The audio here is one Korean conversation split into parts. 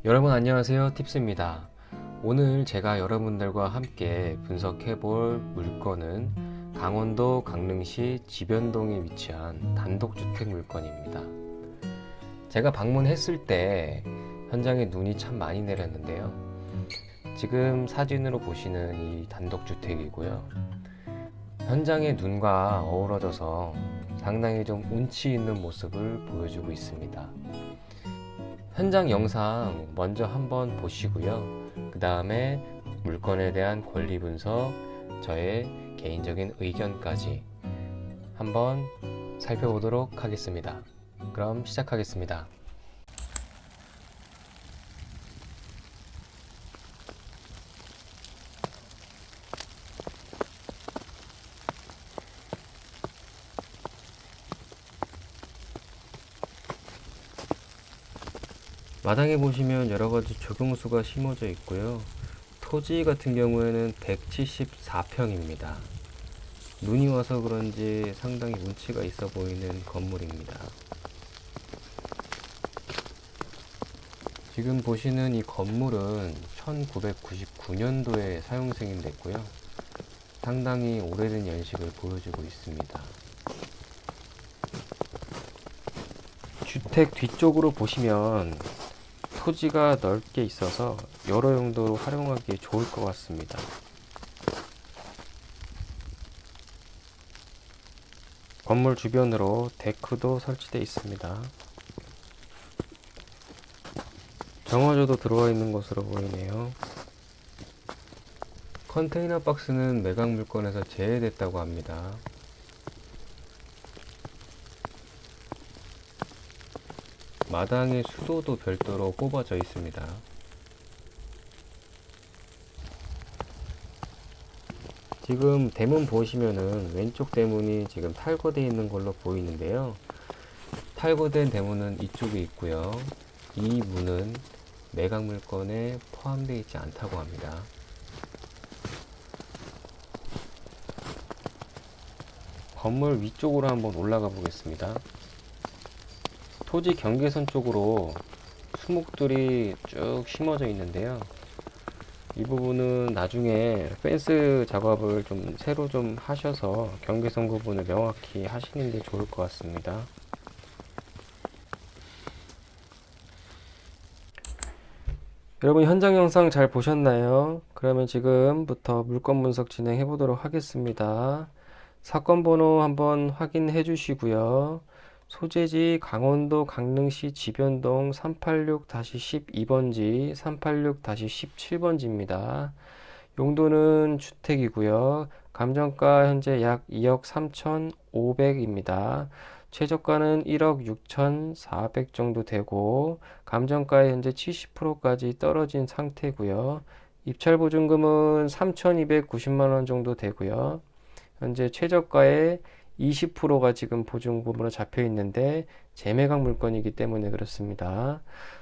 여러분 안녕하세요. 팁스입니다. 오늘 제가 여러분들과 함께 분석해 볼 물건은 강원도 강릉시 지변동에 위치한 단독주택 물건입니다. 제가 방문했을 때 현장에 눈이 참 많이 내렸는데요. 지금 사진으로 보시는 이 단독주택이고요. 현장의 눈과 어우러져서 상당히 좀 운치 있는 모습을 보여주고 있습니다. 현장 영상 먼저 한번 보시고요. 그 다음에 물건에 대한 권리 분석, 저의 개인적인 의견까지 한번 살펴보도록 하겠습니다. 그럼 시작하겠습니다. 마당에 보시면 여러가지 조경수가 심어져 있고요. 토지 같은 경우에는 174평입니다. 눈이 와서 그런지 상당히 운치가 있어 보이는 건물입니다. 지금 보시는 이 건물은 1999년도에 사용 승인됐고요. 상당히 오래된 연식을 보여주고 있습니다. 주택 뒤쪽으로 보시면 토지가 넓게 있어서 여러 용도로 활용하기 좋을 것 같습니다. 건물 주변으로 데크도 설치되어 있습니다. 정화조도 들어와 있는 것으로 보이네요. 컨테이너 박스는 매각 물건에서 제외됐다고 합니다. 마당에 수도도 별도로 꼽아져 있습니다. 지금 대문 보시면은 왼쪽 대문이 지금 탈거되어 있는 걸로 보이는데요. 탈거된 대문은 이쪽에 있고요. 이 문은 매각 물건에 포함되어 있지 않다고 합니다. 건물 위쪽으로 한번 올라가 보겠습니다. 토지 경계선 쪽으로 수목들이 쭉 심어져 있는데요. 이 부분은 나중에 펜스 작업을 좀 새로 좀 하셔서 경계선 구분을 명확히 하시는 게 좋을 것 같습니다. 여러분 현장 영상 잘 보셨나요? 그러면 지금부터 물건 분석 진행해 보도록 하겠습니다. 사건 번호 한번 확인해 주시고요. 소재지 강원도 강릉시 지변동 386-12번지, 386-17번지입니다. 용도는 주택이고요. 감정가 현재 약 2억 3,500입니다. 최저가는 1억 6,400 정도 되고 감정가의 현재 70%까지 떨어진 상태고요. 입찰 보증금은 3,290만 원 정도 되고요. 현재 최저가의 20%가 지금 보증금으로 잡혀 있는데 재매각 물건이기 때문에 그렇습니다.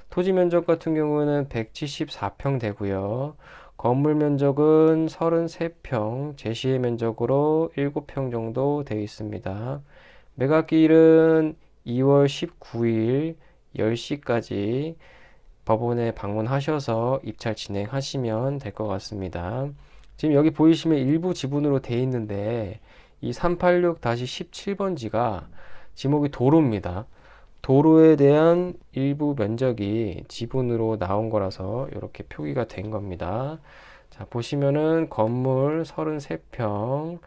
토지 면적 같은 경우는 174평 되고요. 건물 면적은 33평, 제시의 면적으로 7평 정도 되어 있습니다. 매각기일은 2월 19일 10시까지 법원에 방문하셔서 입찰 진행하시면 될 것 같습니다. 지금 여기 보이시면 일부 지분으로 되어 있는데 이 386-17번지가 지목이 도로입니다. 도로에 대한 일부 면적이 지분으로 나온 거라서 이렇게 표기가 된 겁니다. 자, 보시면은 건물 33평,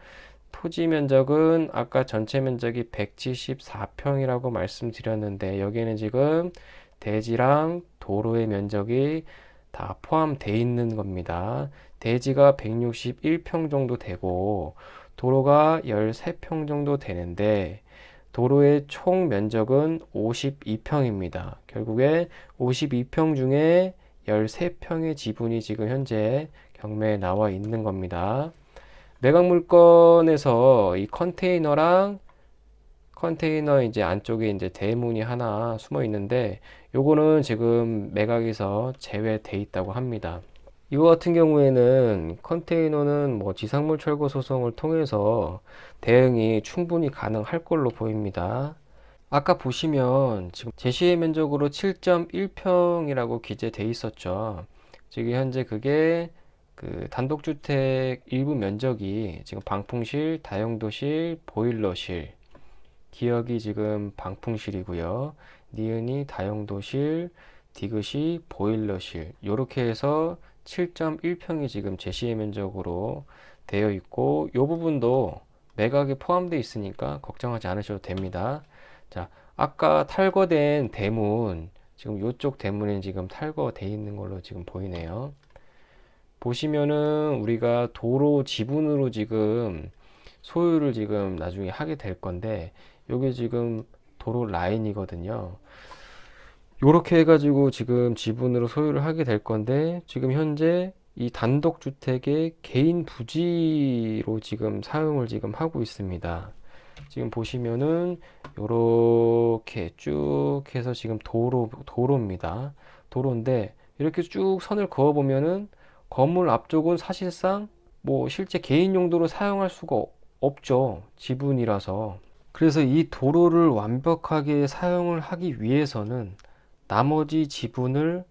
토지 면적은 아까 전체 면적이 174평이라고 말씀드렸는데 여기에는 지금 대지랑 도로의 면적이 다 포함되어 있는 겁니다. 대지가 161평 정도 되고 도로가 13평 정도 되는데 도로의 총 면적은 52평입니다. 결국에 52평 중에 13평의 지분이 지금 현재 경매에 나와 있는 겁니다. 매각 물건에서 이 컨테이너 이제 안쪽에 이제 대문이 하나 숨어 있는데 요거는 지금 매각에서 제외돼 있다고 합니다. 이거 같은 경우에는 컨테이너는 뭐 지상물 철거 소송을 통해서 대응이 충분히 가능할 걸로 보입니다. 아까 보시면 지금 제시의 면적으로 7.1평이라고 기재돼 있었죠. 지금 현재 그게 그 단독주택 일부 면적이 지금 방풍실, 다용도실, 보일러실, 기역이 지금 방풍실이고요. 니은이 다용도실, 디귿이 보일러실. 요렇게 해서 7.1평이 지금 제시의 면적으로 되어 있고, 요 부분도 매각에 포함되어 있으니까 걱정하지 않으셔도 됩니다. 자, 아까 탈거된 대문, 지금 요쪽 대문에 지금 탈거되어 있는 걸로 지금 보이네요. 보시면은 우리가 도로 지분으로 지금 소유를 지금 나중에 하게 될 건데, 요게 지금 도로 라인이거든요. 요렇게 해가지고 지금 지분으로 소유를 하게 될 건데, 지금 현재 이 단독주택의 개인 부지로 지금 사용을 지금 하고 있습니다. 지금 보시면은 요렇게 쭉 해서 지금 도로입니다. 도로인데 이렇게 쭉 선을 그어 보면은 건물 앞쪽은 사실상 뭐 실제 개인 용도로 사용할 수가 없죠. 지분이라서. 그래서 이 도로를 완벽하게 사용을 하기 위해서는 나머지 지분을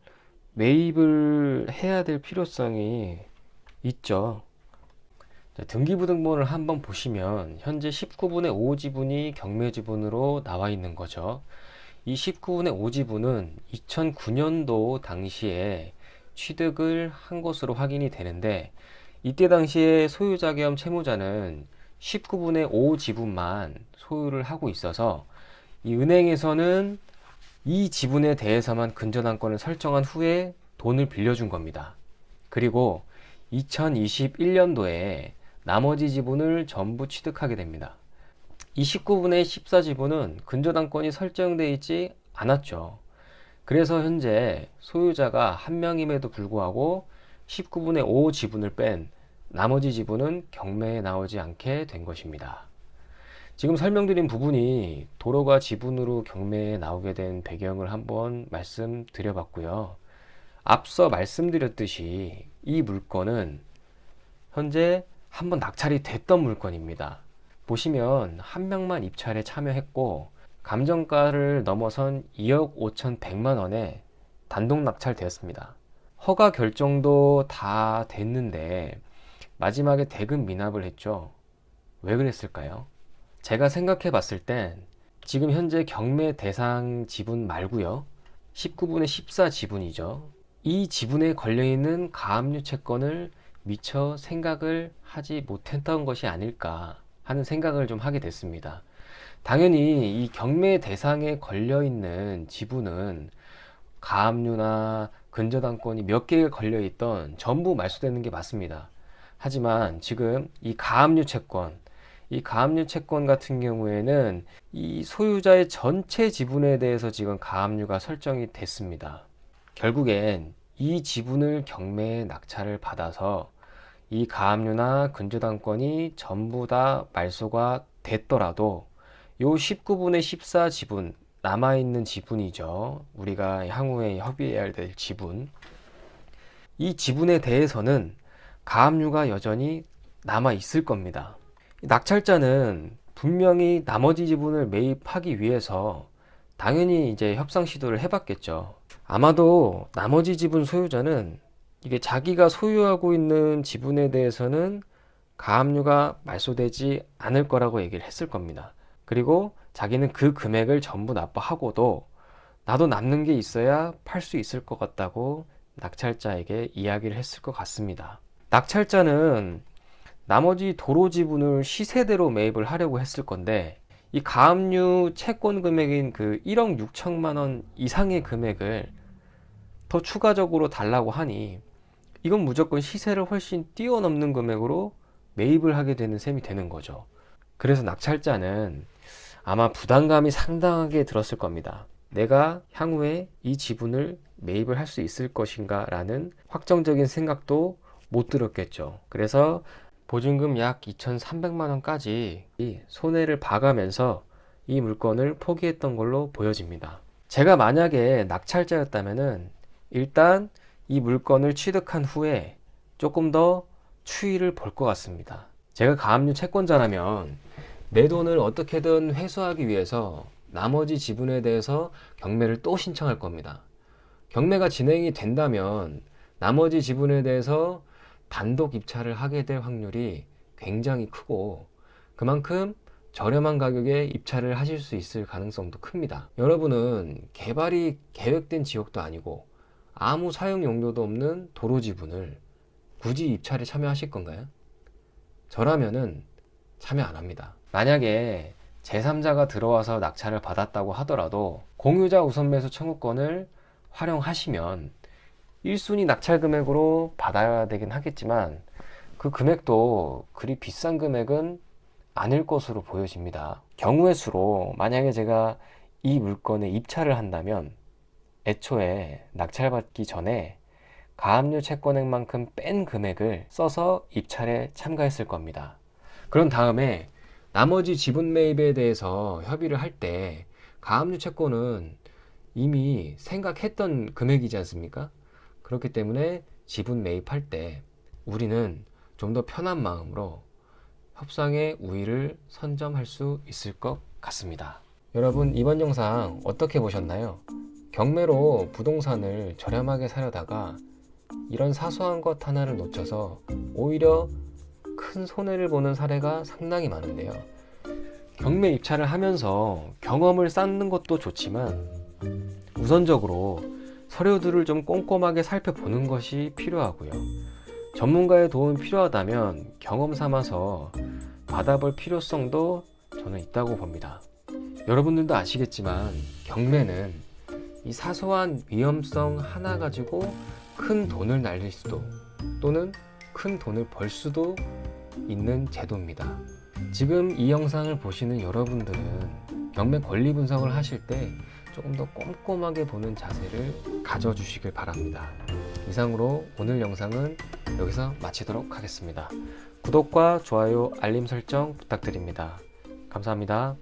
매입을 해야 될 필요성이 있죠. 등기부등본을 한번 보시면 현재 19분의 5 지분이 경매 지분으로 나와 있는 거죠. 이 19분의 5 지분은 2009년도 당시에 취득을 한 것으로 확인이 되는데, 이때 당시에 소유자 겸 채무자는 19분의 5 지분만 소유를 하고 있어서 이 은행에서는 이 지분에 대해서만 근저당권을 설정한 후에 돈을 빌려준 겁니다. 그리고 2021년도에 나머지 지분을 전부 취득하게 됩니다. 이 19분의 14 지분은 근저당권이 설정되어 있지 않았죠. 그래서 현재 소유자가 한 명임에도 불구하고 19분의 5 지분을 뺀 나머지 지분은 경매에 나오지 않게 된 것입니다. 지금 설명드린 부분이 도로가 지분으로 경매에 나오게 된 배경을 한번 말씀드려봤고요. 앞서 말씀드렸듯이 이 물건은 현재 한번 낙찰이 됐던 물건입니다. 보시면 한 명만 입찰에 참여했고 감정가를 넘어선 2억 5,100만 원에 단독 낙찰되었습니다. 허가 결정도 다 됐는데 마지막에 대금 미납을 했죠. 왜 그랬을까요? 제가 생각해 봤을 땐 지금 현재 경매 대상 지분 말고요. 19분의 14 지분이죠. 이 지분에 걸려있는 가압류 채권을 미처 생각을 하지 못했던 것이 아닐까 하는 생각을 좀 하게 됐습니다. 당연히 이 경매 대상에 걸려있는 지분은 가압류나 근저당권이 몇 개가 걸려있던 전부 말소되는 게 맞습니다. 하지만 지금 이 가압류 채권, 이 가압류 채권 같은 경우에는 이 소유자의 전체 지분에 대해서 지금 가압류가 설정이 됐습니다. 결국엔 이 지분을 경매에 낙찰을 받아서 이 가압류나 근저당권이 전부 다 말소가 됐더라도 요 19분의 14 지분, 남아있는 지분이죠. 우리가 향후에 협의해야 될 지분. 이 지분에 대해서는 가압류가 여전히 남아 있을 겁니다. 낙찰자는 분명히 나머지 지분을 매입하기 위해서 당연히 이제 협상 시도를 해봤겠죠. 아마도 나머지 지분 소유자는 이게 자기가 소유하고 있는 지분에 대해서는 가압류가 말소되지 않을 거라고 얘기를 했을 겁니다. 그리고 자기는 그 금액을 전부 납부하고도 나도 남는 게 있어야 팔 수 있을 것 같다고 낙찰자에게 이야기를 했을 것 같습니다. 낙찰자는 나머지 도로 지분을 시세대로 매입을 하려고 했을 건데, 이 가압류 채권 금액인 그 1억 6천만 원 이상의 금액을 더 추가적으로 달라고 하니 이건 무조건 시세를 훨씬 뛰어넘는 금액으로 매입을 하게 되는 셈이 되는 거죠. 그래서 낙찰자는 아마 부담감이 상당하게 들었을 겁니다. 내가 향후에 이 지분을 매입을 할 수 있을 것인가 라는 확정적인 생각도 못 들었겠죠. 그래서 보증금 약 2,300만 원까지 손해를 봐가면서 이 물건을 포기했던 걸로 보여집니다. 제가 만약에 낙찰자였다면은 일단 이 물건을 취득한 후에 조금 더 추이를 볼 것 같습니다. 제가 가압류 채권자라면 내 돈을 어떻게든 회수하기 위해서 나머지 지분에 대해서 경매를 또 신청할 겁니다. 경매가 진행이 된다면 나머지 지분에 대해서 단독 입찰을 하게 될 확률이 굉장히 크고 그만큼 저렴한 가격에 입찰을 하실 수 있을 가능성도 큽니다. 여러분은 개발이 계획된 지역도 아니고 아무 사용 용도도 없는 도로 지분을 굳이 입찰에 참여하실 건가요? 저라면은 참여 안 합니다. 만약에 제3자가 들어와서 낙찰을 받았다고 하더라도 공유자 우선 매수 청구권을 활용하시면 1순위 낙찰 금액으로 받아야 되긴 하겠지만 그 금액도 그리 비싼 금액은 아닐 것으로 보여집니다. 경우의 수로 만약에 제가 이 물건에 입찰을 한다면 애초에 낙찰받기 전에 가압류 채권액만큼 뺀 금액을 써서 입찰에 참가했을 겁니다. 그런 다음에 나머지 지분 매입에 대해서 협의를 할 때 가압류 채권은 이미 생각했던 금액이지 않습니까? 그렇기 때문에 지분 매입할 때 우리는 좀 더 편한 마음으로 협상의 우위를 선점할 수 있을 것 같습니다. 여러분 이번 영상 어떻게 보셨나요? 경매로 부동산을 저렴하게 사려다가 이런 사소한 것 하나를 놓쳐서 오히려 큰 손해를 보는 사례가 상당히 많은데요. 경매 입찰을 하면서 경험을 쌓는 것도 좋지만 우선적으로 서류들을 좀 꼼꼼하게 살펴보는 것이 필요하고요. 전문가의 도움이 필요하다면 경험 삼아서 받아볼 필요성도 저는 있다고 봅니다. 여러분들도 아시겠지만 경매는 이 사소한 위험성 하나 가지고 큰 돈을 날릴 수도 또는 큰 돈을 벌 수도 있는 제도입니다. 지금 이 영상을 보시는 여러분들은 경매 권리 분석을 하실 때 조금 더 꼼꼼하게 보는 자세를 가져주시길 바랍니다. 이상으로 오늘 영상은 여기서 마치도록 하겠습니다. 구독과 좋아요, 알림 설정 부탁드립니다. 감사합니다.